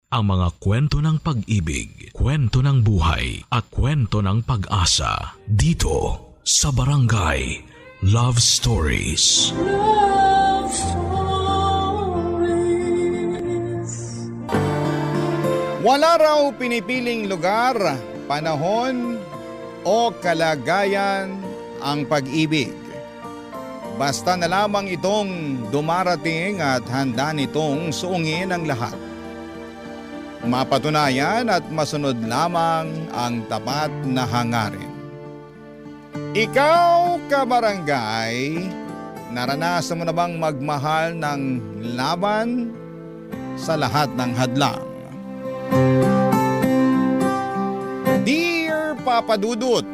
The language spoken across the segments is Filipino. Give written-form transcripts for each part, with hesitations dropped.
Ang mga kwento ng pag-ibig, kwento ng buhay at kwento ng pag-asa dito sa Barangay Love Stories. Love Stories. Wala raw pinipiling lugar, panahon o kalagayan ang pag-ibig. Basta na lamang itong dumarating at handa nitong suungin ang lahat. Mapatunayan at masunod lamang ang tapat na hangarin. Ikaw, kabarangay, naranasan mo na bang magmahal ng laban sa lahat ng hadlang? Dear Papa Dudut,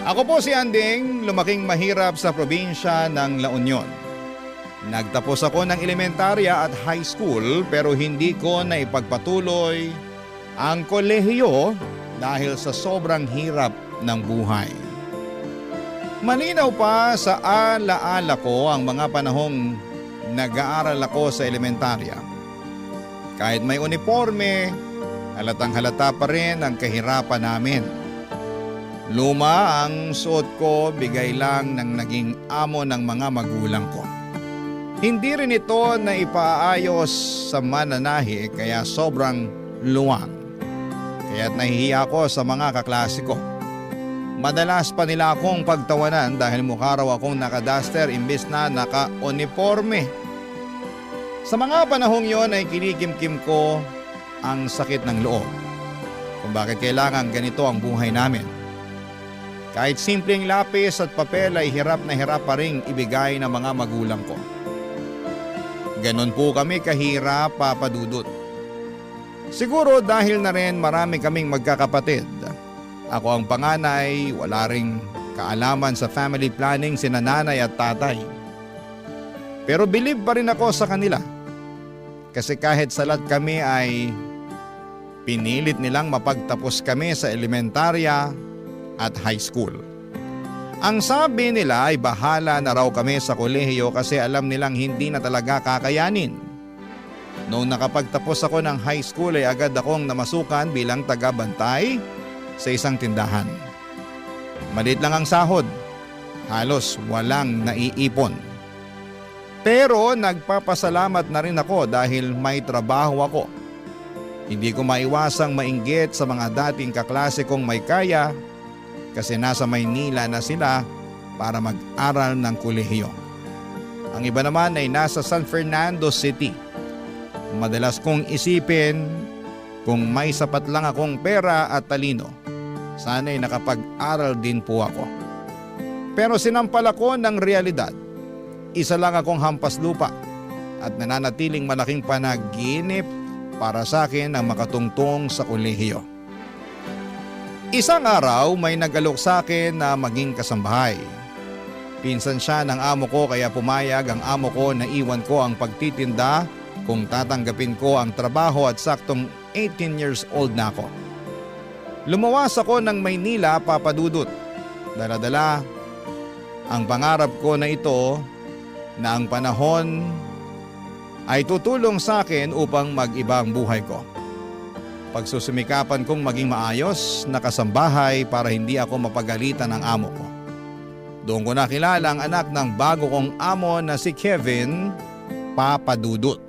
ako po si Anding, lumaking mahirap sa probinsya ng La Union. Nagtapos ako ng elementarya at high school pero hindi ko naipagpatuloy ang kolehiyo dahil sa sobrang hirap ng buhay. Malinaw pa sa alaala ko ang mga panahong nag-aaral ako sa elementarya. Kahit may uniforme, halatang halata pa rin ang kahirapan namin. Luma ang suot ko, bigay lang ng naging amo ng mga magulang ko. Hindi rin ito na ipaayos sa mananahi kaya sobrang luwang. Kaya't nahihiya ko sa mga kaklase ko. Madalas pa nila akong pagtawanan dahil mukha raw akong naka-duster imbes na naka-uniforme. Sa mga panahong yon ay kinikimkim ko ang sakit ng loob kung bakit kailangan ganito ang buhay namin. Kahit simpleng lapis at papel ay hirap na hirap pa ring ibigay ng mga magulang ko. Ganon po kami kahirap, Papa Dudut. Siguro dahil na rin marami kaming magkakapatid. Ako ang panganay, wala ring kaalaman sa family planning sina nanay at tatay. Pero believe pa rin ako sa kanila. Kasi kahit salat kami ay pinilit nilang mapagtapos kami sa elementarya at high school. Ang sabi nila ay bahala na raw kami sa kolehiyo kasi alam nilang hindi na talaga kakayanin. Noong nakapagtapos ako ng high school ay agad akong namasukan bilang taga-bantay sa isang tindahan. Maliit lang ang sahod, halos walang naiipon. Pero nagpapasalamat na rin ako dahil may trabaho ako. Hindi ko maiwasang mainggit sa mga dating kaklase kong may kaya kasi nasa Maynila na sila para mag-aral ng kolehiyo. Ang iba naman ay nasa San Fernando City. Madalas kong isipin kung may sapat lang akong pera at talino, sana'y nakapag-aral din po ako. Pero sinampal ako ng realidad. Isa lang akong hampas lupa at nananatiling malaking panaginip para sa akin ang makatungtong sa kolehiyo. Isang araw may nag-alok sa akin na maging kasambahay. Pinsan siya ng amo ko kaya pumayag ang amo ko na iwan ko ang pagtitinda kung tatanggapin ko ang trabaho at saktong 18 years old na ako. Lumawas ako ng Maynila, Papa Dudut. Dala-dala ang pangarap ko na ito na ang panahon ay tutulong sa akin upang mag-iba ang buhay ko. Pagsusumikapan kong maging maayos na kasambahay para hindi ako mapagalitan ng amo ko. Doon ko nakilala ang anak ng bago kong amo na si Kevin, Papa Dudut.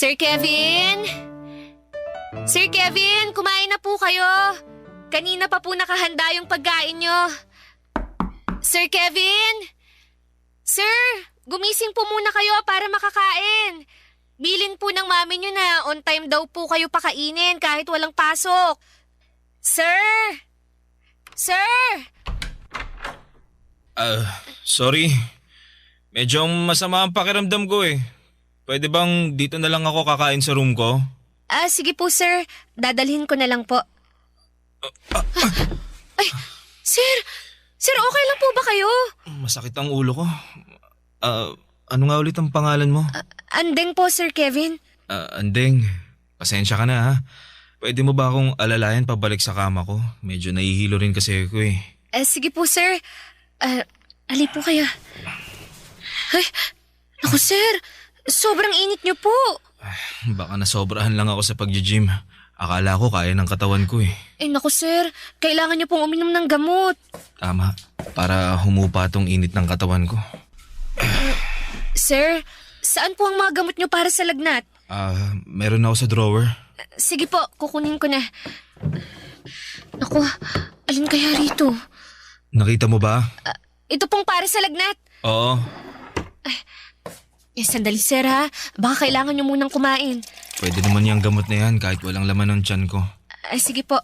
Sir Kevin? Sir Kevin, kumain na po kayo. Kanina pa po nakahanda yung pagkain nyo. Sir Kevin? Sir, gumising po muna kayo para makakain. Bilin po ng mami nyo na on time daw po kayo pakainin kahit walang pasok. Sir! Sir! Sorry. Medyo masama ang pakiramdam ko eh. Pwede bang dito na lang ako kakain sa room ko? Sige po sir, dadalhin ko na lang po. Ay, sir! Sir, okay lang po ba kayo? Masakit ang ulo ko. Ano nga ulit ang pangalan mo? Andeng po, Sir Kevin. Andeng, pasensya ka na ha. Pwede mo ba akong alalayan pabalik sa kama ko? Medyo nahihilo rin kasi ako eh. Sige po, sir. Ali po kayo. Ay, naku, sir. Sobrang init niyo po. Baka nasobrahan lang ako sa pag-gym. Akala ko kaya ng katawan ko eh. Naku, sir. Kailangan niyo pong uminom ng gamot. Tama, para humupa tong init ng katawan ko. Sir, saan po ang mga gamot niyo para sa lagnat? Meron ako sa drawer. Sige po, kukunin ko na. Naku, alin kaya rito? Nakita mo ba? Ito pong para sa lagnat. Oo. Sandali, sir ha. Baka kailangan niyo munang kumain. Pwede naman yung gamot na yan kahit walang laman ng tiyan ko. Sige po.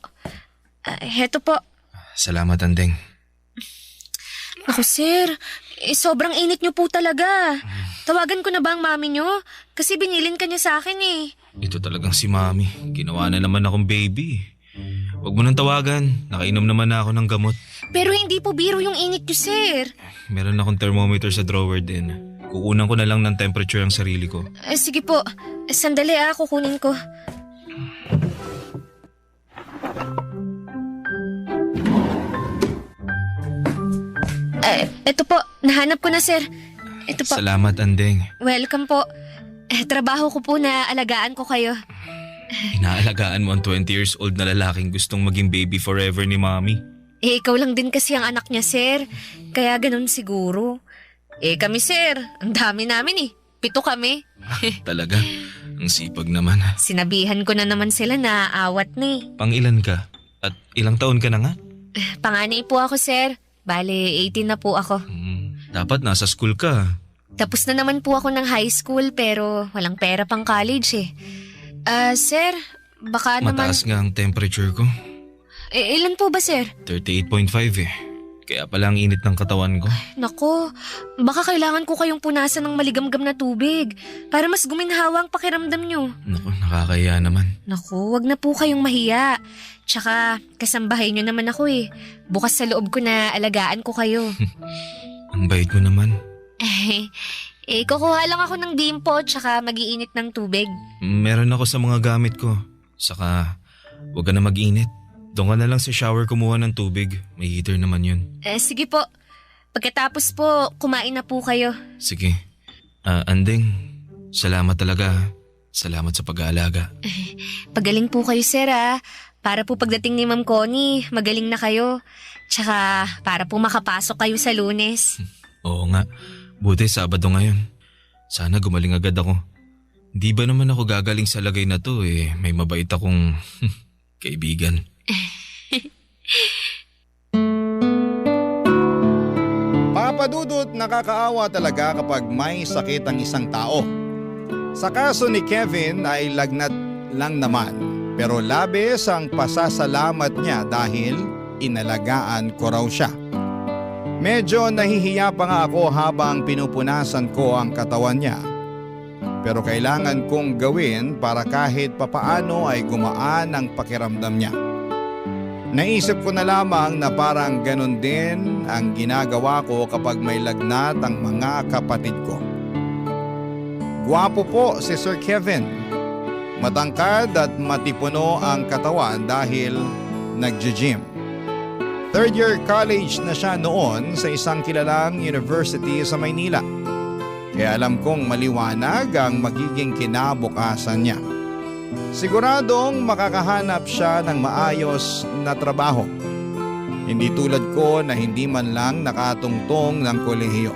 Heto po. Salamat, Andeng. Naku, sir. Sobrang init niyo po talaga. Tawagan ko na ba ang mami niyo? Kasi binilin ka niya sa akin eh. Ito talagang si Mami. Ginawa na naman akong baby. Huwag mo nang tawagan. Nakainom naman na ako ng gamot. Pero hindi po biro yung init niyo, sir. Meron akong thermometer sa drawer din. Kukunan ko na lang ng temperature ang sarili ko. Sige po. Sandali kukunin ko. Ito po, nahanap ko na, sir. Ito po. Salamat, Andeng. Welcome po. Trabaho ko po na alagaan ko kayo. Inaalagaan mo ang 20 years old na lalaking gustong maging baby forever ni Mami. Ikaw lang din kasi ang anak niya, sir. Kaya ganun siguro. Kami, sir. Ang dami namin 7 kami. Talaga? Ang sipag naman. Sinabihan ko na naman sila na awat na Pang-ilan ka? At ilang taon ka na nga? Panganay po ako, sir. Bale, 18 na po ako. Dapat nasa school ka. Tapos na naman po ako ng high school pero walang pera pang college Sir, baka Mataas nga ang temperature ko. Ilan po ba, sir? 38.5 Kaya pala ang init ng katawan ko. Nako, baka kailangan ko kayong punasan ng maligamgam na tubig para mas guminhawa ang pakiramdam nyo. Naku, nakakaya naman. Naku, wag na po kayong mahiya. Tsaka, kasambahay nyo naman ako Bukas sa loob ko na alagaan ko kayo. Ang bait mo naman. Kukuha lang ako ng bimpo tsaka mag-iinit ng tubig. Meron ako sa mga gamit ko. Saka, huwag ka na mag-init. Doon ka na lang sa shower kumuha ng tubig. May heater naman yun. Sige po. Pagkatapos po, kumain na po kayo. Sige. Andeng, salamat talaga. Salamat sa pag-aalaga. Pagaling po kayo, sir Para po pagdating ni Ma'am Connie, magaling na kayo. Tsaka para po makapasok kayo sa Lunes. Oo nga. Buti Sabado ngayon. Sana gumaling agad ako. Di ba naman ako gagaling sa lagay na to may mabait akong kaibigan. Papadudot, nakakaawa talaga kapag may sakit ang isang tao. Sa kaso ni Kevin ay lagnat lang naman, pero labis ang pasasalamat niya dahil inalagaan ko raw siya. Medyo nahihiya pa nga ako habang pinupunasan ko ang katawan niya. Pero kailangan kong gawin para kahit papaano ay gumaan ang pakiramdam niya. Naisip ko na lamang na parang ganun din ang ginagawa ko kapag may lagnat ang mga kapatid ko. Gwapo po si Sir Kevin. Matangkad at matipuno ang katawan dahil nagji-gym. 3rd year college na siya noon sa isang kilalang university sa Maynila. Kaya alam kong maliwanag ang magiging kinabukasan niya. Siguradong makakahanap siya ng maayos na trabaho. Hindi tulad ko na hindi man lang nakatungtong ng kolehiyo.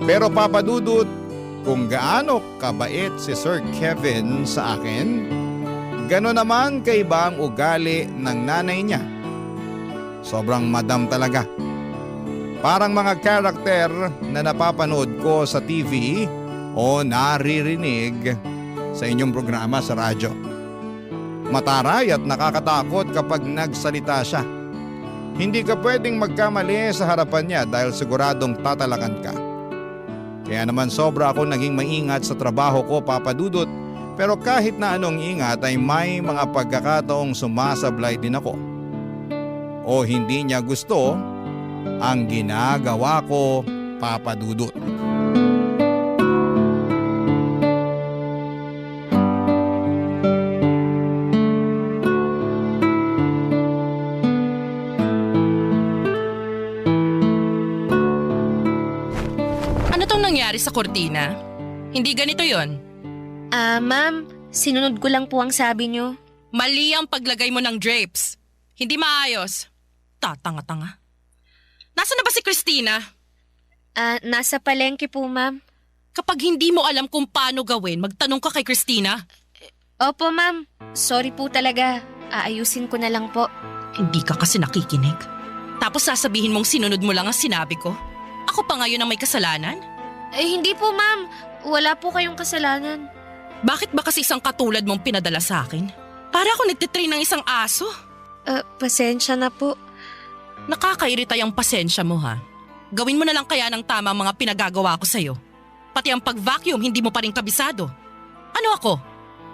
Pero papadudot, kung gaano kabait si Sir Kevin sa akin, gano'n naman kaiba ang ugali ng nanay niya. Sobrang madam talaga. Parang mga karakter na napapanood ko sa TV o naririnig sa inyong programa sa radyo. Mataray at nakakatakot kapag nagsalita siya. Hindi ka pwedeng magkamali sa harapan niya dahil siguradong tatalakan ka. Kaya naman sobra ako naging maingat sa trabaho ko, Papa Dudut. Pero kahit na anong ingat ay may mga pagkakataong sumasablay din ako. O hindi niya gusto ang ginagawa ko, Papa Dudut. Ano tong nangyari sa kortina? Hindi ganito yon. Ma'am, sinunod ko lang po ang sabi niyo. Mali ang paglagay mo ng drapes. Hindi maayos. Tatanga-tanga. Nasaan na ba si Christina? Nasa palengke po, ma'am. Kapag hindi mo alam kung paano gawin, magtanong ka kay Christina. Opo, ma'am. Sorry po talaga. Aayusin ko na lang po. Hindi ka kasi nakikinig. Tapos sasabihin mong sinunod mo lang ang sinabi ko. Ako pa ngayon ang may kasalanan? Hindi po, ma'am. Wala po kayong kasalanan. Bakit ba kasi isang katulad mong pinadala sa akin? Para ako nagtitrain ng isang aso. Pasensya na po. Nakakairita yung pasensya mo ha. Gawin mo na lang kaya ng tama ang mga pinagagawa ko sa'yo. Pati ang pag-vacuum hindi mo pa rin kabisado. Ano ako?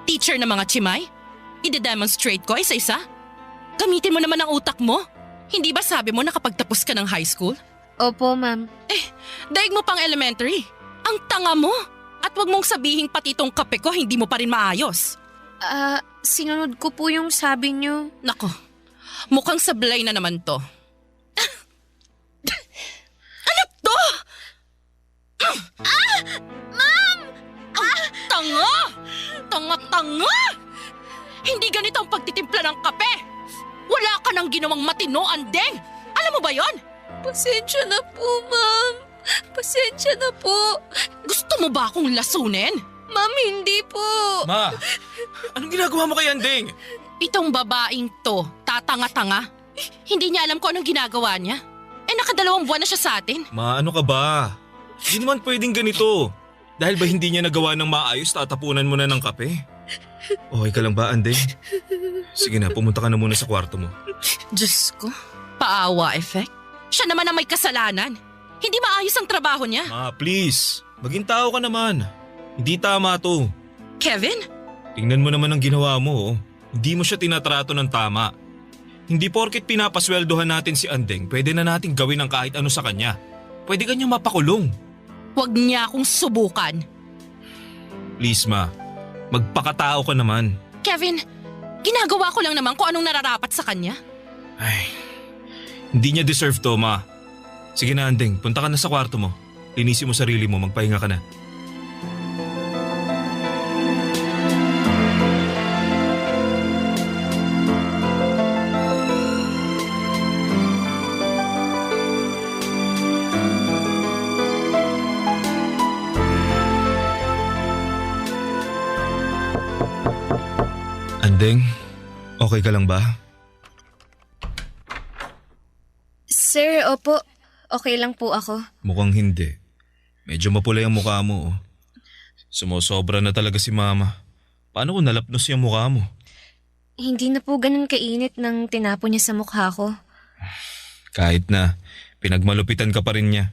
Teacher ng mga chimay? Ide-demonstrate ko isa-isa? Gamitin mo naman ang utak mo. Hindi ba sabi mo nakapagtapos ka ng high school? Opo, ma'am. Daig mo pang elementary. Ang tanga mo. At wag mong sabihin pati itong kape ko hindi mo pa rin maayos. Sinunod ko po yung sabi niyo. Nako, mukhang sablay na naman to. Ano to? Ma'am! Tanga! Tanga-tanga! Hindi ganito ang pagtitimpla ng kape. Wala ka nang ginawang matino, Andeng. Alam mo ba yon? Pasensya na po, ma'am. Pasensya na po. Gusto mo ba akong lasunin? Ma'am, hindi po. Ma, anong ginagawa mo kay Andeng? Itong babaeng to, tatanga-tanga. Hindi niya alam kung anong ginagawa niya. Nakadalawang buwan na siya sa atin. Ma, ano ka ba? Hindi naman pwedeng ganito. Dahil ba hindi niya nagawa ng maayos, tatapunan mo na ng kape? Okay ka lang ba, Andeng? Sige na, pumunta ka na muna sa kwarto mo. Diyos ko, paawa effect. Siya naman ang may kasalanan. Hindi maayos ang trabaho niya. Ma, please. Maging tao ka naman. Hindi tama to. Kevin? Tingnan mo naman ang ginawa mo. Oh. Hindi mo siya tinatrato ng tama. Hindi porket pinapasweldohan natin si Andeng, pwede na natin gawin ang kahit ano sa kanya. Pwede kanyang mapakulong. Huwag niya akong subukan. Please ma, magpakatao ka naman. Kevin, ginagawa ko lang naman kung anong nararapat sa kanya. Ay, hindi niya deserve to, ma. Sige na, Andeng, punta ka na sa kwarto mo. Linisin mo sarili mo, magpahinga ka na. Andeng, okay ka lang ba? Sir, opo. Okay lang po ako. Mukhang hindi. Medyo mapula yung mukha mo. Oh. Sumusobra na talaga si mama. Paano kung nalapnos yung mukha mo? Hindi na po ganun kainit nang tinapo niya sa mukha ko. Kahit na, pinagmalupitan ka pa rin niya.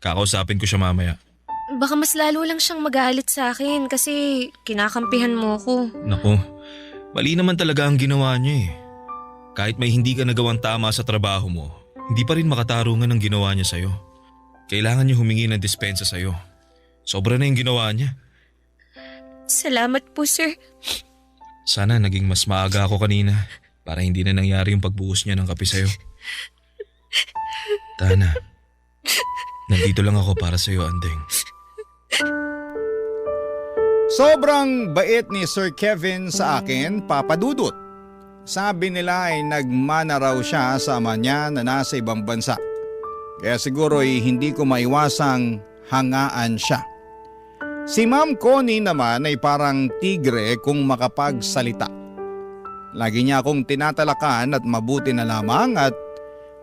Kakausapin ko siya mamaya. Baka mas lalo lang siyang magalit sa akin kasi kinakampihan mo ko. Naku, mali naman talaga ang ginawa niya eh. Kahit may hindi ka nagawang tama sa trabaho mo, hindi pa rin makatarungan ang ginawa niya sa'yo. Kailangan niya humingi ng dispensa sa'yo. Sobra na yung ginawa niya. Salamat po, sir. Sana naging mas maaga ako kanina para hindi na nangyari yung pagbuhos niya ng kape sa'yo. Tana, nandito lang ako para sa'yo, Andeng. Sobrang bait ni Sir Kevin sa akin, Papa Dudut. Sabi nila ay nagmana raw siya sa ama niya na nasa ibang bansa. Kaya siguro ay hindi ko maiwasang hangaan siya. Si Ma'am Connie naman ay parang tigre kung makapagsalita. Lagi niya akong tinatalakan at mabuti na lamang at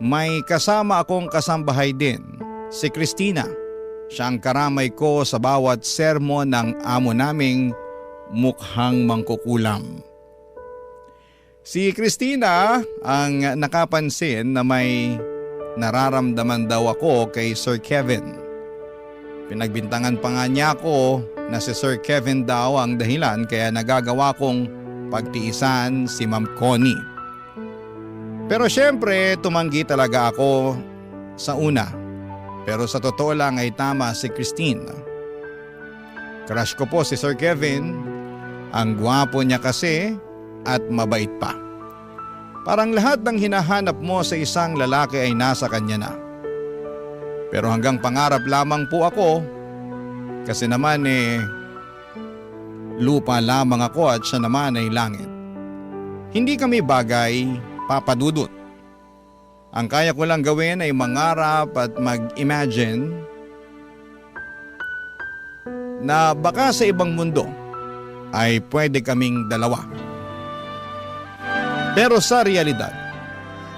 may kasama akong kasambahay din, si Christina. Siyang karamay ko sa bawat sermon ng amo naming mukhang mangkukulam. Si Christina ang nakapansin na may nararamdaman daw ako kay Sir Kevin. Pinagbintangan pa nga niya ako na si Sir Kevin daw ang dahilan kaya nagagawa kong pagtiisan si Ma'am Connie. Pero syempre tumanggi talaga ako sa una. Pero sa totoo lang ay tama si Christine. Crush ko po si Sir Kevin. Ang gwapo niya kasi at mabait pa. Parang lahat ng hinahanap mo sa isang lalaki ay nasa kanya na. Pero hanggang pangarap lamang po ako kasi naman lupa lamang ako at siya naman ay langit. Hindi kami bagay, Papa Dudut. Ang kaya ko lang gawin ay mangarap at mag-imagine na baka sa ibang mundo ay pwede kaming dalawa. Pero sa realidad,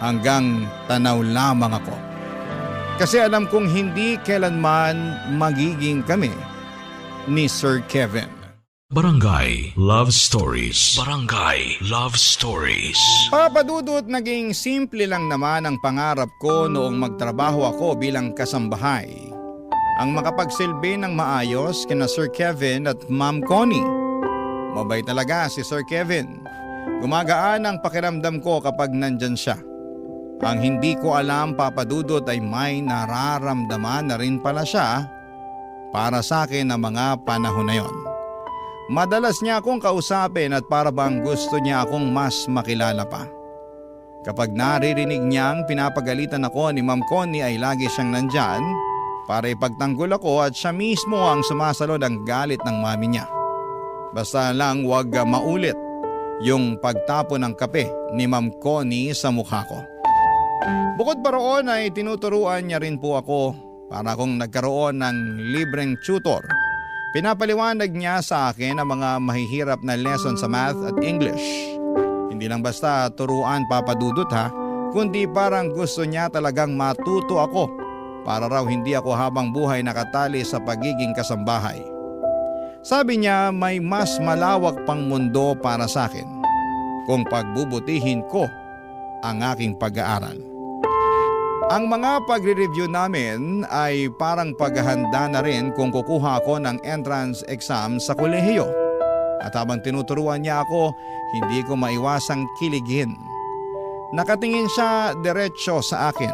hanggang tanaw lamang ako. Kasi alam kong hindi kailanman magiging kami ni Sir Kevin. Barangay Love Stories. Barangay Love Stories. Papa Dudut, naging simple lang naman ang pangarap ko noong magtrabaho ako bilang kasambahay. Ang makapagsilbi ng maayos kina Sir Kevin at Ma'am Connie. Mabait talaga si Sir Kevin. Gumagaan ang pakiramdam ko kapag nandyan siya. Ang hindi ko alam, Papa Dudut, ay may nararamdaman na rin pala siya para sa akin ng mga panahon na yon. Madalas niya akong kausapin at para bang gusto niya akong mas makilala pa. Kapag naririnig niyang pinapagalitan ako ni Ma'am Connie ay lagi siyang nandyan para ipagtanggol ako at siya mismo ang sumasalod ang galit ng mami niya. Basta lang wag maulit yung pagtapon ng kape ni Ma'am Connie sa mukha ko. Bukod pa roon ay tinuturuan niya rin po ako para kung nagkaroon ng libreng tutor. Pinapaliwanag niya sa akin ang mga mahihirap na lesson sa math at English. Hindi lang basta turuan, Papa Dudut ha, kundi parang gusto niya talagang matuto ako para raw hindi ako habang buhay nakatali sa pagiging kasambahay. Sabi niya may mas malawak pang mundo para sa akin kung pagbubutihin ko ang aking pag-aaral. Ang mga pagre-review namin ay parang paghahanda na rin kung kukuha ako ng entrance exam sa kolehiyo. At habang tinuturuan niya ako, hindi ko maiwasang kiligin. Nakatingin siya diretsyo sa akin.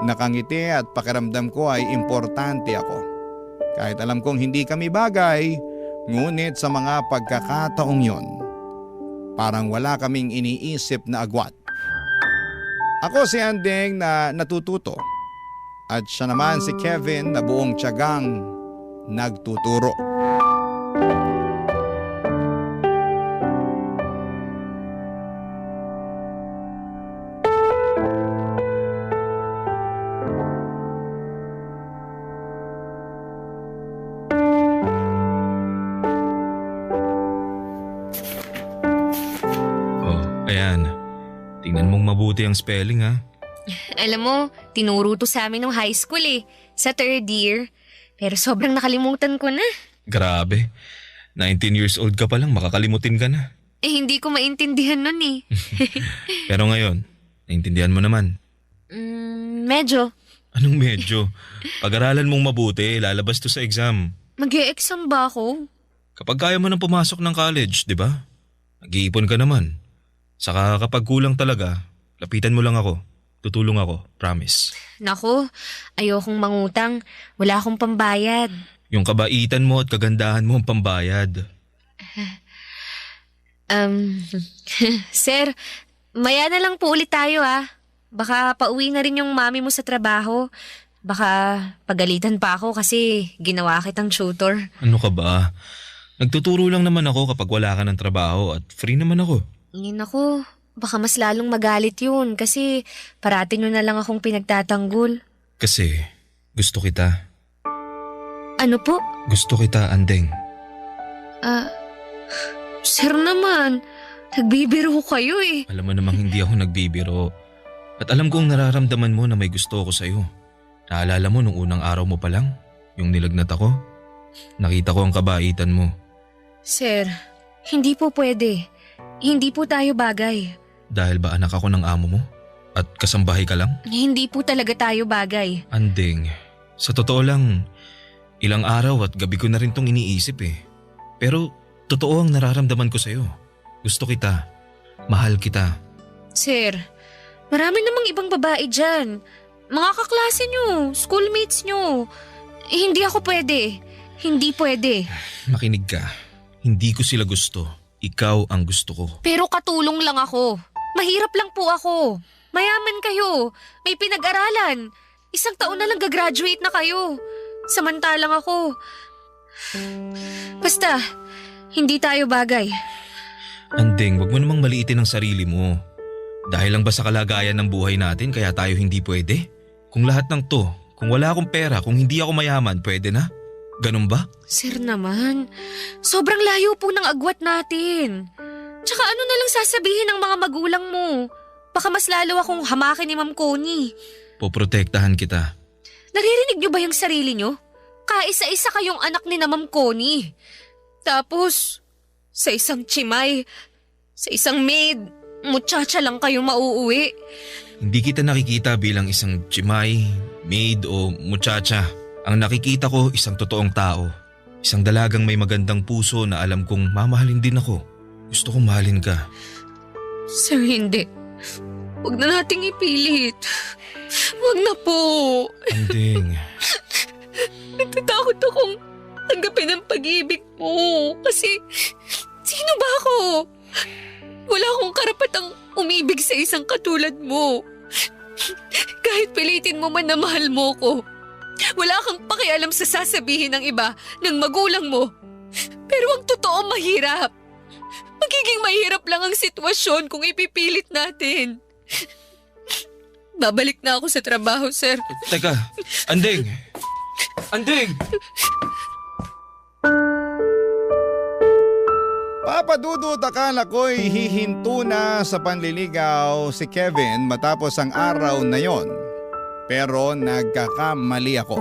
Nakangiti at pakiramdam ko ay importante ako. Kahit alam kong hindi kami bagay, ngunit sa mga pagkakataong yon, parang wala kaming iniisip na agwat. Ako si Andeng na natututo at siya naman si Kevin na buong tiyagang nagtuturo. Oh, ayan. Tingnan mong mabuti ang spelling ha. Alam mo, tinuro to sa amin nung high school sa 3rd year. Pero sobrang nakalimutan ko na. Grabe. 19 years old ka pa lang, makakalimutin ka na. Hindi ko maintindihan nun Pero ngayon, naintindihan mo naman. Medyo. Anong medyo? Pag-aralan mong mabuti, lalabas to sa exam. Mag-e-exam ba ako? Kapag kaya mo nang pumasok ng college, di ba? Nag-iipon ka naman. Saka kapag kulang talaga, lapitan mo lang ako. Tutulong ako, promise. Naku, ayokong mangutang. Wala akong pambayad. Yung kabaitan mo at kagandahan mo ang pambayad. Sir, maya na lang po ulit tayo Baka pauwi na rin yung mami mo sa trabaho. Baka pagalitan pa ako kasi ginawa kitang tutor. Ano ka ba? Nagtuturo lang naman ako kapag wala ka ng trabaho at free naman ako. Naku, baka mas lalong magalit yun kasi parati nyo na lang akong pinagtatanggol. Kasi gusto kita. Ano po? Gusto kita, Andeng. Sir naman, nagbibiro kayo Alam mo namang hindi ako nagbibiro. At alam kong nararamdaman mo na may gusto ako sa'yo. Naalala mo nung unang araw mo pa lang, yung nilagnat ako? Nakita ko ang kabaitan mo. Sir, hindi po pwede. Hindi po tayo bagay. Dahil ba anak ako ng amo mo? At kasambahay ka lang? Hindi po talaga tayo bagay. Andeng, sa totoo lang, Ilang araw at gabi ko na rin tong iniisip eh. Pero totoo ang nararamdaman ko sa'yo. Gusto kita. Mahal kita. Sir, marami namang ibang babae dyan. Mga kaklase nyo, schoolmates nyo. Hindi ako pwede. Hindi pwede. Makinig ka. Hindi ko sila gusto. Ikaw ang gusto ko. Pero katulong lang ako. Mahirap lang po ako. Mayaman kayo. May pinag-aralan. 1 taon na lang gagraduate na kayo. Samantalang ako. Basta, hindi tayo bagay. Anding, wag mo namang maliitin ang sarili mo. Dahil lang ba sa kalagayan ng buhay natin kaya tayo hindi pwede? Kung lahat ng to, kung wala akong pera, kung hindi ako mayaman, pwede na? Ganun ba? Sir naman, sobrang layo po ng agwat natin. Tsaka ano na lang sasabihin ng mga magulang mo? Baka mas lalo akong hamakin ni Ma'am Connie. Poprotektahan kita. Naririnig niyo ba yung sarili niyo? Kaisa-isa kayong anak ni na Ma'am Connie. Tapos, sa isang chimay, sa isang maid, muchacha lang kayong mauuwi. Hindi kita nakikita bilang isang chimay, maid o muchacha. Ang nakikita ko isang totoong tao. Isang dalagang may magandang puso na alam kong mamahalin din ako. Gusto kong mahalin ka. Sir, hindi. Huwag na nating ipilit. Huwag na po. Anding. Natatakot akong tanggapin ang pag-ibig mo. Kasi, sino ba ako? Wala akong karapatang umibig sa isang katulad mo. Kahit pilitin mo man na mahal mo ko. Wala kang pakialam sa sasabihin ng iba, ng magulang mo. Pero ang totoo mahirap. Magiging mahirap lang ang sitwasyon kung ipipilit natin. Babalik na ako sa trabaho, sir. Teka, Anding! Anding! Papadudot akala ko'y hihinto na sa panliligaw si Kevin matapos ang araw na yon. Pero nagkakamali ako.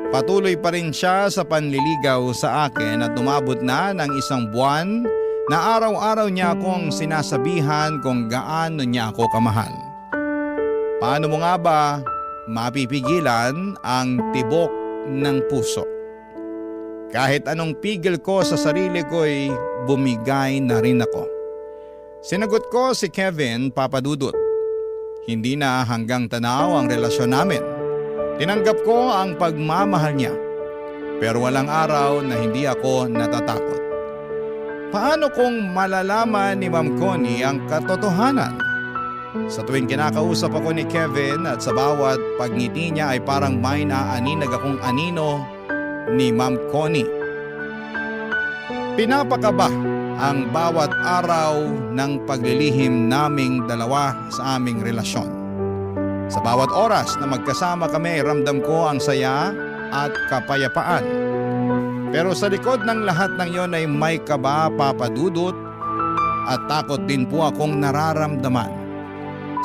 Patuloy pa rin siya sa panliligaw sa akin at umabot na ng 1 buwan na araw-araw niya akong sinasabihan kung gaano niya ako kamahal. Paano mo nga ba mapipigilan ang tibok ng puso? Kahit anong pigil ko sa sarili ko'y bumigay na rin ako. Sinagot ko si Kevin, Papadudot. Hindi na hanggang tanaw ang relasyon namin. Tinanggap ko ang pagmamahal niya. Pero walang araw na hindi ako natatakot. Paano kung malalaman ni Ma'am Connie ang katotohanan? Sa tuwing kinakausap ako ni Kevin at sa bawat pagngiti niya ay parang may naaninag akong anino ni Ma'am Connie. Pinapakaba ang bawat araw ng paglilihim naming dalawa sa aming relasyon. Sa bawat oras na magkasama kami, ramdam ko ang saya at kapayapaan. Pero sa likod ng lahat ng yon ay may kaba, Papadudot, at takot din po akong nararamdaman.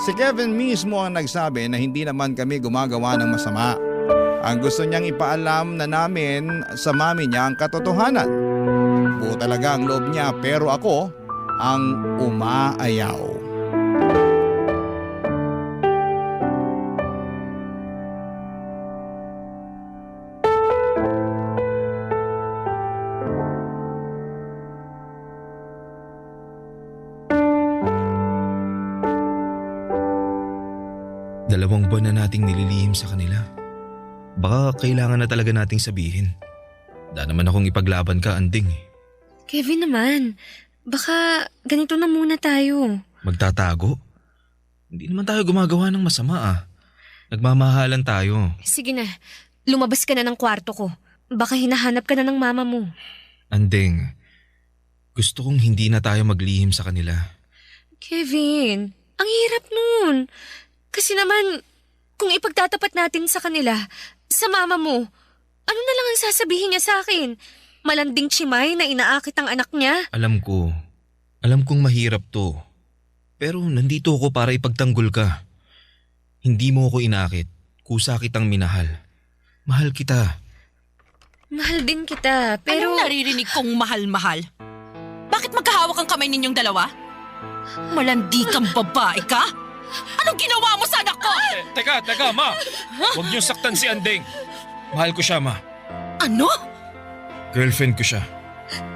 Si Kevin mismo ang nagsabi na hindi naman kami gumagawa ng masama. Ang gusto niyang ipaalam na namin sa mami niya ang katotohanan. Buo talaga ang loob niya pero ako ang umaayaw. Dalawang buwan na nating nililihim sa kanila. Baka kailangan na talaga nating sabihin. Da naman akong ipaglaban ka, Anding. Kevin naman, baka ganito na muna tayo. Magtatago? Hindi naman tayo gumagawa ng masama ah. Nagmamahalan tayo. Sige na, lumabas ka na ng kwarto ko. Baka hinahanap ka na ng mama mo. Anding, gusto kong hindi na tayo maglihim sa kanila. Kevin, ang hirap nun. Kasi naman, kung ipagtatapat natin sa kanila, sa mama mo, ano na lang ang sasabihin niya sa akin? Malanding chimay na inaakit ang anak niya? Alam ko. Alam kong mahirap to. Pero nandito ako para ipagtanggol ka. Hindi mo ako inakit. Kusa kitang minahal. Mahal kita. Mahal din kita, pero... Anong naririnig kong mahal-mahal? Bakit magkahawak ang kamay ninyong dalawa? Malandi kang babae ka? Anong ginawa mo sa anak ko? Teka, ma! Huwag niyong saktan si Anding. Mahal ko siya, ma. Ano? Girlfriend ko siya.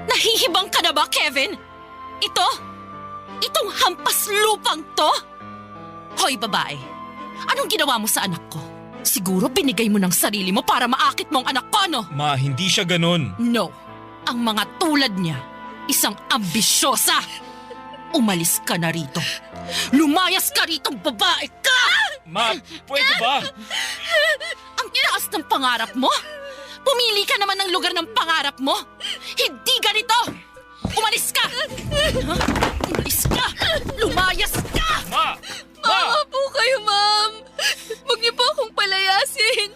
Nahihibang ka na ba, Kevin? Itong hampas lupang to? Hoy, babae. Anong ginawa mo sa anak ko? Siguro binigay mo ng sarili mo para maakit mo ang anak ko, no? Ma, hindi siya ganun. No. Ang mga tulad niya, isang ambisyosa. Umalis ka na rito. Lumayas ka rito, babae ka! Ma, pwede ba? Ang taas ng pangarap mo? Pumili ka naman ng lugar ng pangarap mo. Hindi ganito! Umalis ka! Umalis ka! Lumayas ka! Ma! Maawa po kayo, ma'am. Huwag niyo po akong palayasin.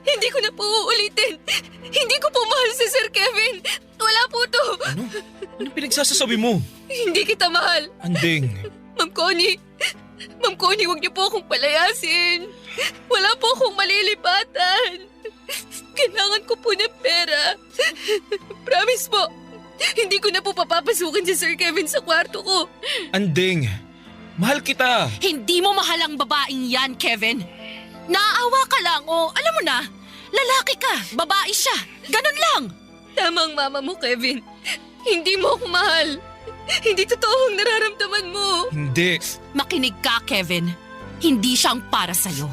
Hindi ko na po uulitin. Hindi ko po mahal si Sir Kevin. Wala po to. Ano pinagsasasabi mo? Hindi kita mahal. Anding. Ma'am Connie, huwag niyo po akong palayasin. Wala po akong malilipatan. Kailangan ko po ng pera. Promise po, hindi ko na po papapasukin si Sir Kevin sa kwarto ko. Anding. Mahal kita. Hindi mo mahal ang babaeng yan, Kevin. Naaawa ka lang o alam mo na, lalaki ka, babae siya. Ganun lang. Tamang mama mo, Kevin. Hindi mo ako mahal. Hindi totoo ang nararamdaman mo. Hindi. Makinig ka, Kevin. Hindi siyang para sa'yo.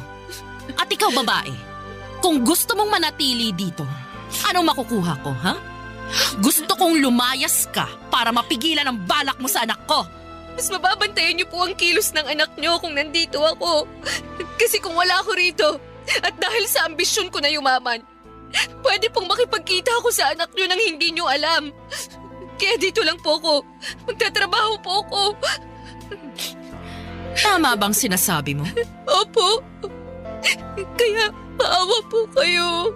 At ikaw, babae, kung gusto mong manatili dito, anong makukuha ko, ha? Gusto kong lumayas ka para mapigilan ang balak mo sa anak ko. Mas mababantayan niyo po ang kilos ng anak niyo kung nandito ako. Kasi kung wala ako rito, at dahil sa ambisyon ko na yumaman, pwede pong makipagkita ako sa anak niyo nang hindi niyo alam. Kaya dito lang po ako. Magtatrabaho po ako. Tama bang sinasabi mo? Opo. Kaya maawa po kayo.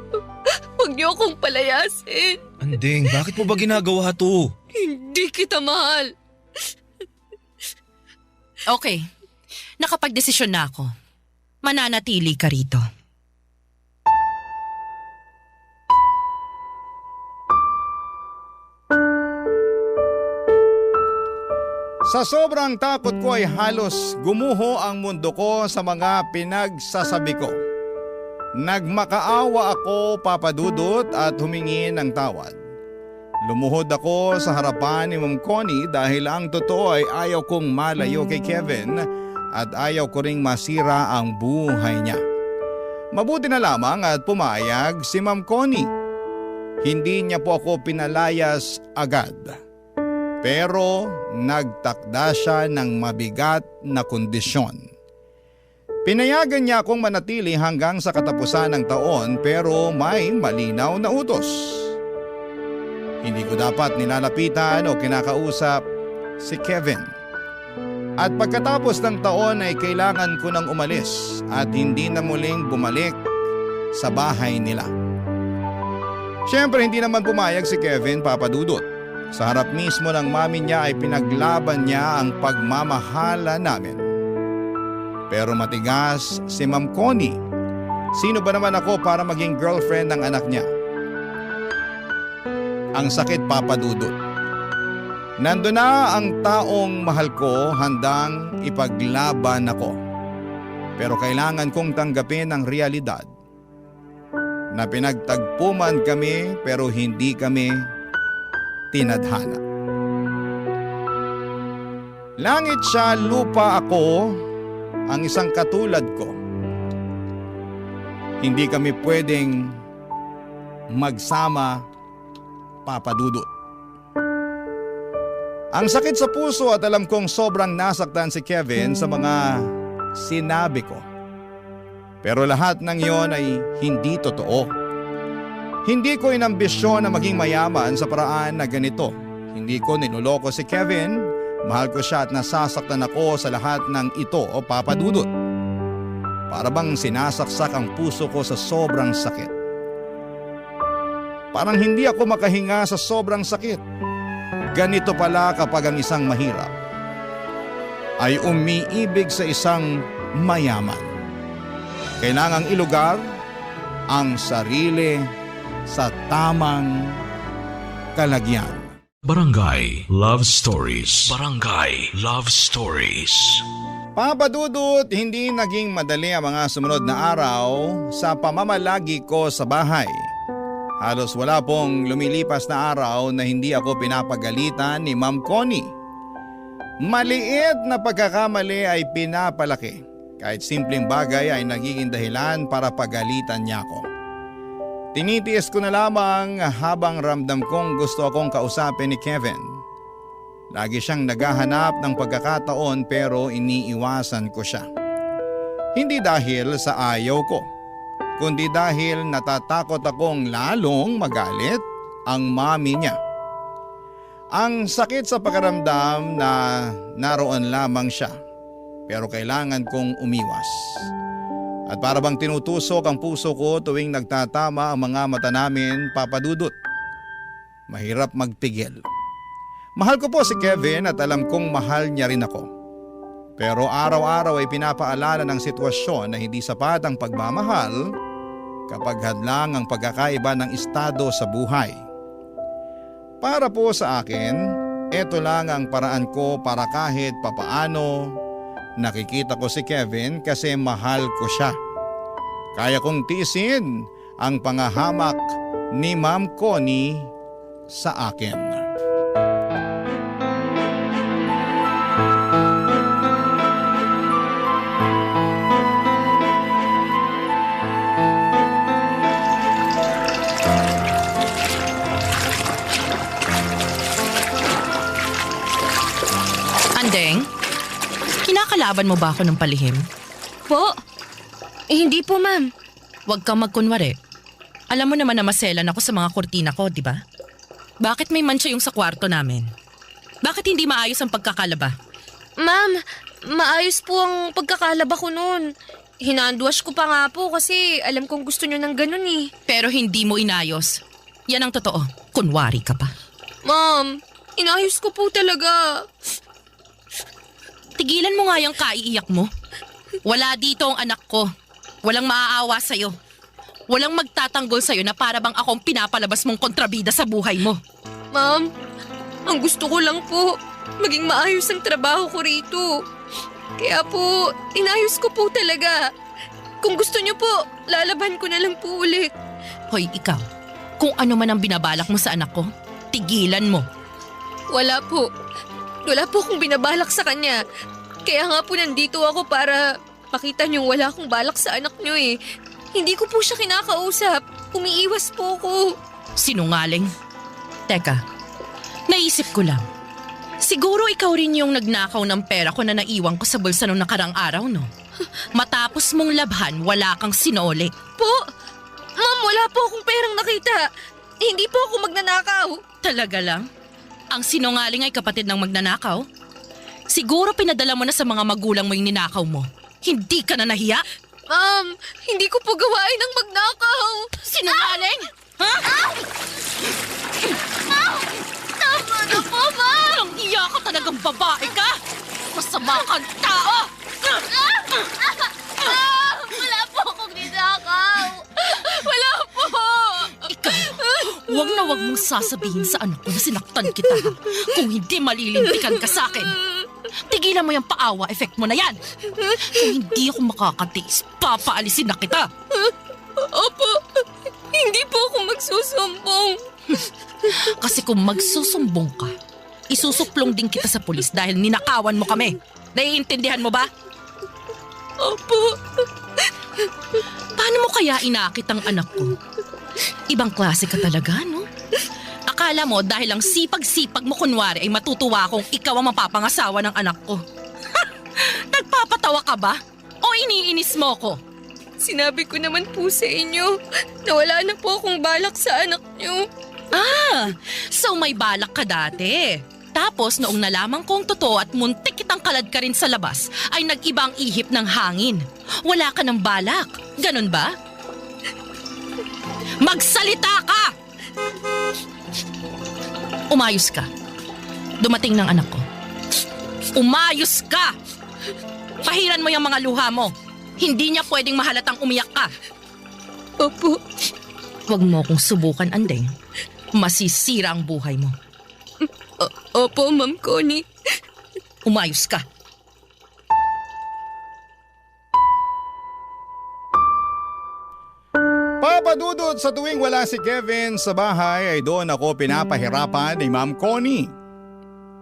Huwag niyo akong palayasin. Anding, bakit mo ba ginagawa to? Hindi kita mahal. Okay, nakapagdesisyon na ako. Mananatili ka rito. Sa sobrang takot ko ay halos gumuho ang mundo ko sa mga pinagsasabi ko. Nagmakaawa ako, Papa Dudut, at humingi ng tawad. Lumuhod ako sa harapan ni Ma'am Connie dahil ang totoo ay ayaw kong malayo kay Kevin at ayaw ko ring masira ang buhay niya. Mabuti na lamang at pumayag si Ma'am Connie. Hindi niya po ako pinalayas agad. Pero nagtakda siya ng mabigat na kondisyon. Pinayagan niya akong manatili hanggang sa katapusan ng taon pero may malinaw na utos. Hindi ko dapat nilalapitan o kinakausap si Kevin. At pagkatapos ng taon ay kailangan ko nang umalis at hindi na muling bumalik sa bahay nila. Siyempre hindi naman pumayag si Kevin, Papa Dudut. Sa harap mismo ng mami niya ay pinaglaban niya ang pagmamahala namin. Pero matigas si Ma'am Connie. Sino ba naman ako para maging girlfriend ng anak niya? Ang sakit, Papa Dudut. Nandun na ang taong mahal ko handang ipaglaban ako. Pero kailangan kong tanggapin ang realidad na pinagtagpo man kami pero hindi kami tinadhana. Langit siya, lupa ako, ang isang katulad ko. Hindi kami pwedeng magsama, Papa Dudut. Ang sakit sa puso at alam kong sobrang nasaktan si Kevin sa mga sinabi ko. Pero lahat ng iyon ay hindi totoo. Hindi ko inambisyon na maging mayaman sa paraan na ganito. Hindi ko niloloko si Kevin. Mahal ko siya at nasasaktan ako sa lahat ng ito, o Papa Dudut. Para bang sinasaksak ang puso ko sa sobrang sakit. Parang hindi ako makahinga sa sobrang sakit. Ganito pala kapag ang isang mahirap ay umiibig sa isang mayaman. Kailangang ilugar ang sarili sa tamang kalagyan. Barangay Love Stories. Barangay Love Stories. Papa Dudut, hindi naging madali ang mga sumunod na araw sa pamamalagi ko sa bahay. Halos wala pong lumilipas na araw na hindi ako pinapagalitan ni Ma'am Connie. Maliit na pagkakamali ay pinapalaki. Kahit simpleng bagay ay nagiging dahilan para pagalitan niya ako. Tinitiis ko na lamang habang ramdam kong gusto akong kausapin ni Kevin. Lagi siyang naghahanap ng pagkakataon pero iniiwasan ko siya. Hindi dahil sa ayaw ko, kundi dahil natatakot akong lalong magalit ang mami niya. Ang sakit sa pakiramdam na naroon lamang siya, pero kailangan kong umiwas. At para bang tinutusok ang puso ko tuwing nagtatama ang mga mata namin, Papa Dudut. Mahirap magpigil. Mahal ko po si Kevin at alam kong mahal niya rin ako. Pero araw-araw ay pinapaalala ng sitwasyon na hindi sapat ang pagmamahal kapag hadlang ang pagkakaiba ng estado sa buhay. Para po sa akin, ito lang ang paraan ko para kahit papaano nakikita ko si Kevin kasi mahal ko siya. Kaya kong tiisin ang pangahamak ni Ma'am Connie sa akin. Andeng, kinakalaban mo ba ako ng palihim? Po? Hindi po, ma'am. Huwag kang magkunwari. Alam mo naman na maselan ako sa mga kurtina ko, di ba? Bakit may mancha yung sa kwarto namin? Bakit hindi maayos ang pagkakalaba? Ma'am, maayos po ang pagkakalaba ko noon. Hinandwash ko pa nga po kasi alam kong gusto nyo ng ganun eh. Pero hindi mo inayos. Yan ang totoo. Kunwari ka pa. Ma'am, inayos ko po talaga. Tigilan mo nga yung kaiiyak mo. Wala dito ang anak ko. Walang maaawa sa'yo. Walang magtatanggol sa'yo na para bang akong pinapalabas mong kontrabida sa buhay mo. Ma'am, ang gusto ko lang po, maging maayos ang trabaho ko rito. Kaya po, inayos ko po talaga. Kung gusto niyo po, lalaban ko na lang po ulit. Hoy, ikaw, kung ano man ang binabalak mo sa anak ko, tigilan mo. Wala po. Wala po akong binabalak sa kanya. Kaya nga po nandito ako para makita niyong wala akong balak sa anak niyo eh. Hindi ko po siya kinakausap. Umiiwas po ako. Sinungaling. Teka, naisip ko lang. Siguro ikaw rin yung nagnakaw ng pera ko na naiwan ko sa bulsa nung nakarang araw, no? Matapos mong labhan, wala kang sinole. Po? Ma'am, wala po akong perang nakita. Hindi po ako magnanakaw. Talaga lang? Ang sinungaling ay kapatid ng magnanakaw? Siguro pinadala mo na sa mga magulang mo yung ninakaw mo. Hindi ka na nahiya? Ma'am, hindi ko po gawain ng magnakaw. Sinungaling? Ha? Tama na po, ma'am. Ang iya ka talagang babae ka! Masama kang tao! Wala po akong ninakaw. Wala po. Ikaw, wag na wag mong sasabihin sa anak ko na sinaktan kita ha. Kung hindi malilintikan ka sa akin. Tigilan mo yung paawa effect mo na yan. Kung hindi ako makakatiis, papaalisin na kita. Opo, hindi po ako magsusumbong. Kasi kung magsusumbong ka, isusuplong din kita sa pulis dahil ninakawan mo kami. Naiintindihan mo ba? Opo. Paano mo kaya inakit ang anak ko? Ibang klase ka talaga, no? Akala mo dahil ang sipag-sipag mo kunwari ay matutuwa akong ikaw ang mapapangasawa ng anak ko. Nagpapatawa ka ba? O iniinis mo ko? Sinabi ko naman po sa inyo na wala na po akong balak sa anak niyo. So may balak ka dati. Tapos noong nalaman kong totoo at muntik kitang kalad ka rin sa labas, ay nag-ibang ihip ng hangin. Wala ka ng balak. Ganun ba? Magsalita ka! Umayos ka. Dumating ng anak ko. Umayos ka! Pahiran mo yung mga luha mo. Hindi niya pwedeng mahalatang umiyak ka. Opo. Huwag mo akong subukan, Andeng. Masisira ang buhay mo. Opo, Ma'am Connie. Umayos ka. Papa Papadudot, sa tuwing wala si Kevin sa bahay ay doon ako pinapahirapan ni Ma'am Connie.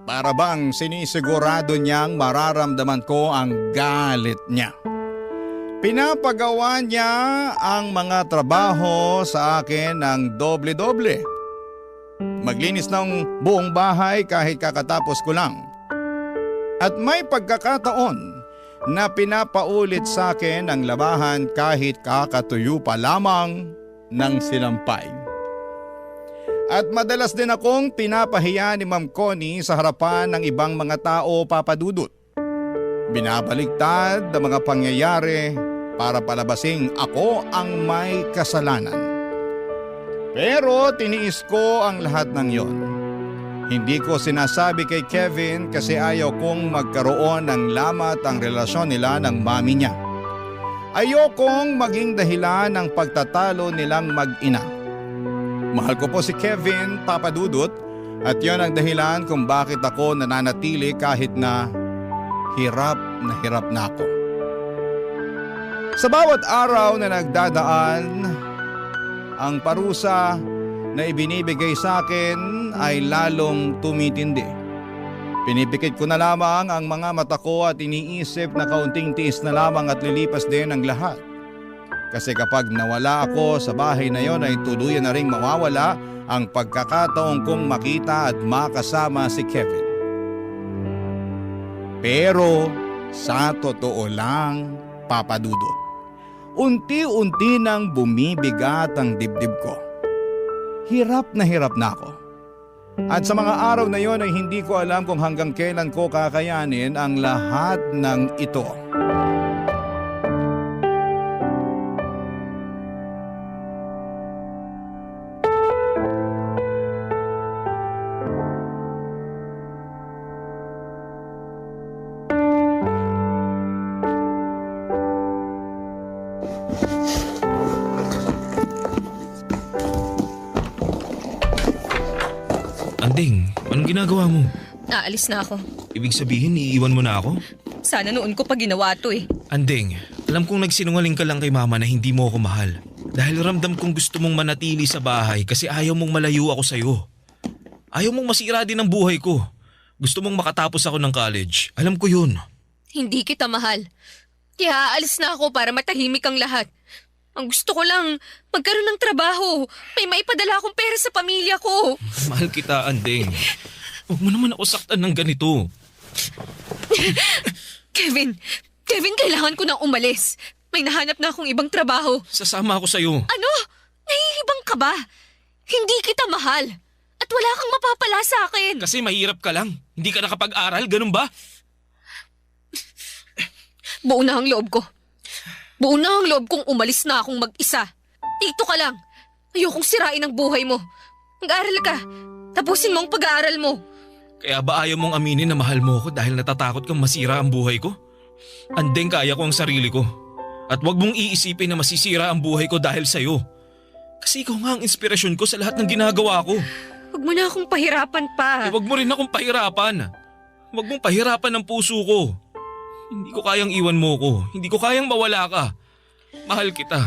Para bang sinisigurado niyang mararamdaman ko ang galit niya. Pinapagawa niya ang mga trabaho sa akin ng doble-doble. Maglinis ng buong bahay kahit kakatapos ko lang. At may pagkakataon na pinapaulit sa akin ang labahan kahit kakatuyo pa lamang ng sinampay. At madalas din akong pinapahiya ni Ma'am Connie sa harapan ng ibang mga tao, Papadudot. Binabaliktad ang mga pangyayari para palabasing ako ang may kasalanan. Pero tiniis ko ang lahat ng yon. Hindi ko sinasabi kay Kevin kasi ayaw kong magkaroon ng lamat ang relasyon nila ng mami niya. Ayokong maging dahilan ng pagtatalo nilang mag-ina. Mahal ko po si Kevin, Papadudot, at yon ang dahilan kung bakit ako nananatili kahit na hirap na ako. Sa bawat araw na nagdadaan, ang parusa na ibinibigay sa akin ay lalong tumitindi. Pinipikit ko na lamang ang mga mata ko at iniisip na kaunting tiis na lamang at lilipas din ang lahat. Kasi kapag nawala ako sa bahay na yon ay tuluyan na ring mawawala ang pagkakataong kong makita at makasama si Kevin. Pero sa totoo lang, Papadudot, unti-unti nang bumibigat ang dibdib ko. Hirap na ako. At sa mga araw na yon ay hindi ko alam kung hanggang kailan ko kakayanin ang lahat ng ito. Anding, anong ginagawa mo? Naalis na ako. Ibig sabihin, iiwan mo na ako? Sana noon ko pa ginawa to eh. Anding, alam kong nagsinungaling ka lang kay mama na hindi mo ako mahal. Dahil ramdam kong gusto mong manatili sa bahay kasi ayaw mong malayo ako sa'yo. Ayaw mong masira din ang buhay ko. Gusto mong makatapos ako ng college. Alam ko yun. Hindi kita mahal. Kaya aalis na ako para matahimik ang lahat. Ang gusto ko lang, magkaroon ng trabaho. May maipadala akong pera sa pamilya ko. Mahal kita, Anding. Huwag mo naman ako saktan ng ganito. Kevin, kailangan ko nang umalis. May nahanap na akong ibang trabaho. Sasama ako sa'yo. Ano? Nahihibang ka ba? Hindi kita mahal. At wala kang mapapala sa akin. Kasi mahirap ka lang. Hindi ka nakapag-aral, ganun ba? Buo na ang loob ko. Buo na ang loob kong umalis na akong mag-isa. Dito ka lang. Ayokong sirain ang buhay mo. Mag-aaral ka. Tapusin mo ang pag-aaral mo. Kaya ba ayaw mong aminin na mahal mo ako dahil natatakot kang masira ang buhay ko? Andeng, kaya ko ang sarili ko. At wag mong iisipin na masisira ang buhay ko dahil sa'yo. Kasi ikaw nga ang inspirasyon ko sa lahat ng ginagawa ko. Huwag mo na akong pahirapan pa. Wag mo rin akong pahirapan. Wag mong pahirapan ang puso ko. Hindi ko kayang iwan mo ko. Hindi ko kayang mawala ka. Mahal kita.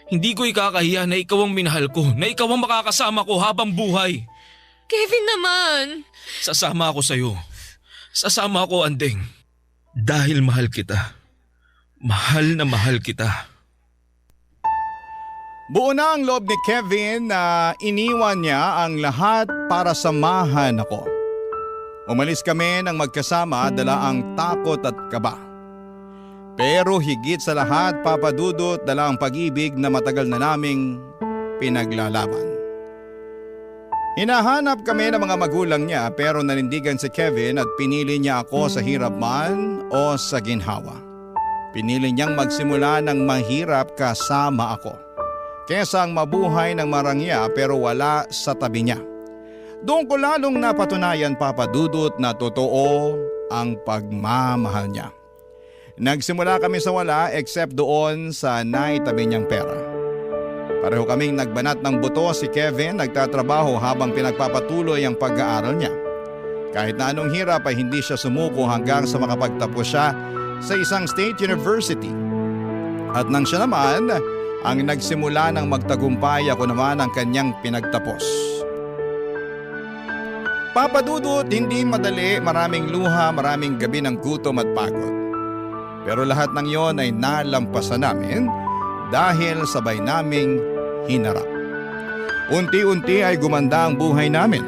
Hindi ko ikakahiya na ikaw ang minahal ko, na ikaw ang makakasama ko habang buhay. Kevin naman. Sasama ako sa'yo. Sasama ako, Andeng. Dahil mahal kita. Mahal na mahal kita. Buo na ang loob ni Kevin na iniwan niya ang lahat para samahan ako. Umalis kami ng magkasama, dala ang takot at kaba. Pero higit sa lahat, Papadudot, dala ang pag-ibig na matagal na naming pinaglalaban. Hinahanap kami ng mga magulang niya pero nanindigan si Kevin at pinili niya ako sa hirap man o sa ginhawa. Pinili niyang magsimula ng mahirap kasama ako, kesa ang mabuhay ng marangya pero wala sa tabi niya. Doon ko lalong napatunayan, Papadudot, na totoo ang pagmamahal niya. Nagsimula kami sa wala except doon sa naitabi niyang pera. Pareho kaming nagbanat ng buto, si Kevin nagtatrabaho habang pinagpapatuloy ang pag-aaral niya. Kahit na anong hirap ay hindi siya sumuko hanggang sa makapagtapos siya sa isang state university. At nang siya naman ang nagsimula ng magtagumpay, ako naman ang kanyang pinagtapos. Papa Dudut, hindi madali, maraming luha, maraming gabi ng gutom at pagod. Pero lahat ng yon ay nalampasan namin dahil sabay naming hinarap. Unti-unti ay gumanda ang buhay namin.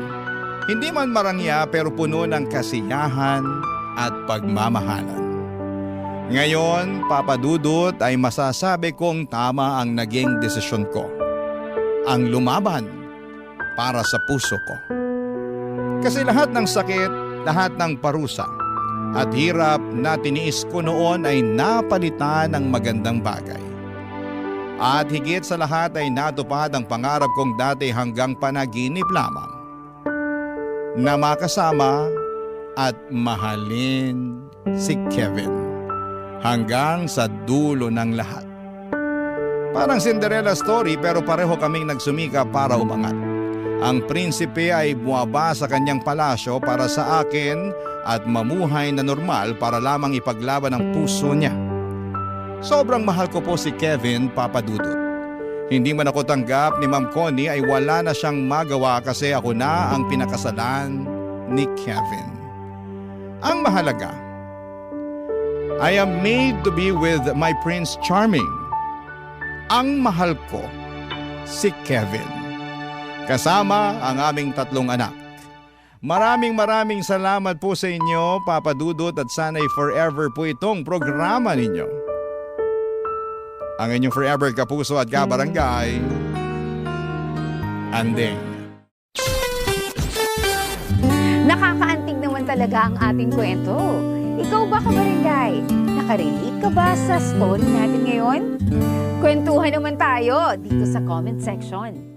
Hindi man marangya pero puno ng kasiyahan at pagmamahalan. Ngayon, Papa Dudut, ay masasabi kong tama ang naging desisyon ko. Ang lumaban para sa puso ko. Kasi lahat ng sakit, lahat ng parusa at hirap na tiniis ko noon ay napalitan ng magandang bagay. At higit sa lahat ay natupad ang pangarap kong dati hanggang panaginip lamang. Na makasama at mahalin si Kevin hanggang sa dulo ng lahat. Parang Cinderella story pero pareho kaming nagsumika para umangat. Ang prinsipe ay buwaba sa kanyang palasyo para sa akin at mamuhay na normal para lamang ipaglaban ang puso niya. Sobrang mahal ko po si Kevin, Papa Dudut. Hindi man ako tanggap ni Ma'am Connie ay wala na siyang magawa kasi ako na ang pinakasalan ni Kevin. Ang mahalaga, I am made to be with my Prince Charming. Ang mahal ko, si Kevin. Kasama ang aming 3 anak. Maraming salamat po sa inyo, Papa Dudut, at sana'y forever po itong programa ninyo. Ang inyong forever kapuso at kabarangay, Andeng. Nakakaantig naman talaga ang ating kwento. Ikaw ba, kabarangay? Nakarelate ka ba sa story natin ngayon? Kwentuhan naman tayo dito sa comment section.